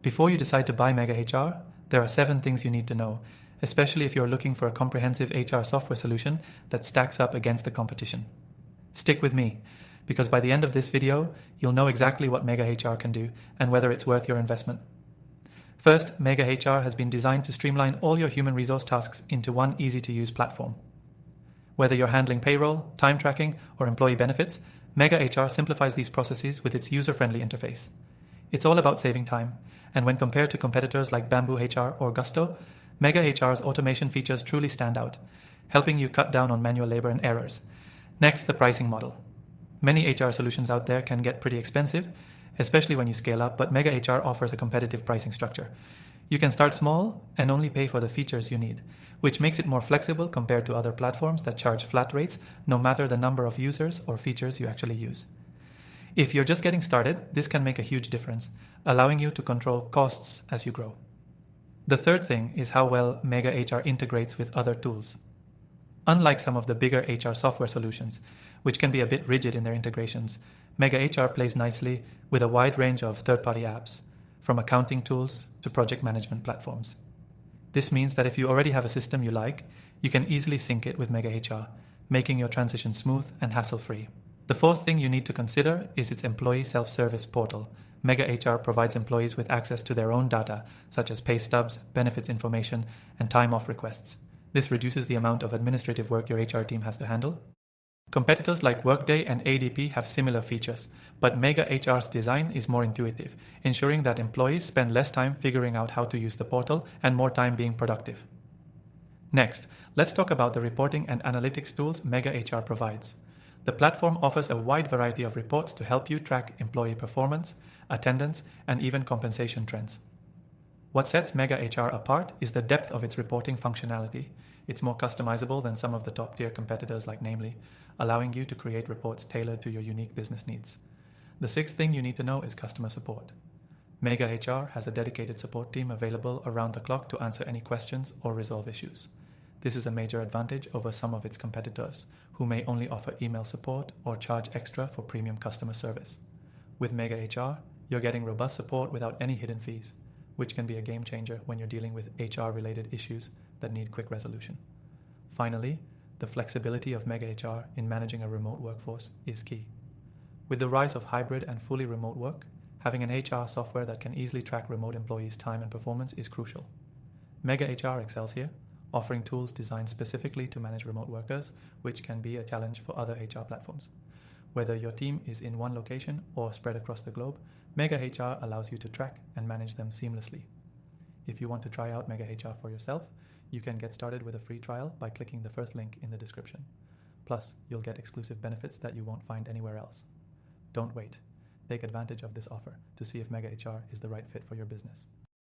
Before you decide to buy Mega HR, there are 7 things you need to know, especially if you're looking for a comprehensive HR software solution that stacks up against the competition. Stick with me, because by the end of this video, you'll know exactly what Mega HR can do and whether it's worth your investment. First, Mega HR has been designed to streamline all your human resource tasks into one easy-to-use platform. Whether you're handling payroll, time tracking, or employee benefits, Mega HR simplifies these processes with its user-friendly interface. It's all about saving time, and when compared to competitors like Bamboo HR or Gusto, Mega HR's automation features truly stand out, helping you cut down on manual labor and errors. Next, the pricing model. Many HR solutions out there can get pretty expensive, especially when you scale up, but Mega HR offers a competitive pricing structure. You can start small and only pay for the features you need, which makes it more flexible compared to other platforms that charge flat rates no matter the number of users or features you actually use. If you're just getting started, this can make a huge difference, allowing you to control costs as you grow. The third thing is how well Mega HR integrates with other tools. Unlike some of the bigger HR software solutions, which can be a bit rigid in their integrations, Mega HR plays nicely with a wide range of third-party apps, from accounting tools to project management platforms. This means that if you already have a system you like, you can easily sync it with Mega HR, making your transition smooth and hassle-free. The fourth thing you need to consider is its employee self-service portal. Mega HR provides employees with access to their own data, such as pay stubs, benefits information, and time-off requests. This reduces the amount of administrative work your HR team has to handle. Competitors like Workday and ADP have similar features, but Mega HR's design is more intuitive, ensuring that employees spend less time figuring out how to use the portal and more time being productive. Next, let's talk about the reporting and analytics tools Mega HR provides. The platform offers a wide variety of reports to help you track employee performance, attendance, and even compensation trends. What sets Mega HR apart is the depth of its reporting functionality. It's more customizable than some of the top-tier competitors like Namely, allowing you to create reports tailored to your unique business needs. The sixth thing you need to know is customer support. Mega HR has a dedicated support team available around the clock to answer any questions or resolve issues. This is a major advantage over some of its competitors, who may only offer email support or charge extra for premium customer service. With Mega HR, you're getting robust support without any hidden fees, which can be a game changer when you're dealing with HR-related issues that need quick resolution. Finally, the flexibility of Mega HR in managing a remote workforce is key. With the rise of hybrid and fully remote work, having an HR software that can easily track remote employees' time and performance is crucial. Mega HR excels here, offering tools designed specifically to manage remote workers, which can be a challenge for other HR platforms. Whether your team is in one location or spread across the globe, Mega HR allows you to track and manage them seamlessly. If you want to try out Mega HR for yourself, you can get started with a free trial by clicking the first link in the description. Plus, you'll get exclusive benefits that you won't find anywhere else. Don't wait. Take advantage of this offer to see if Mega HR is the right fit for your business.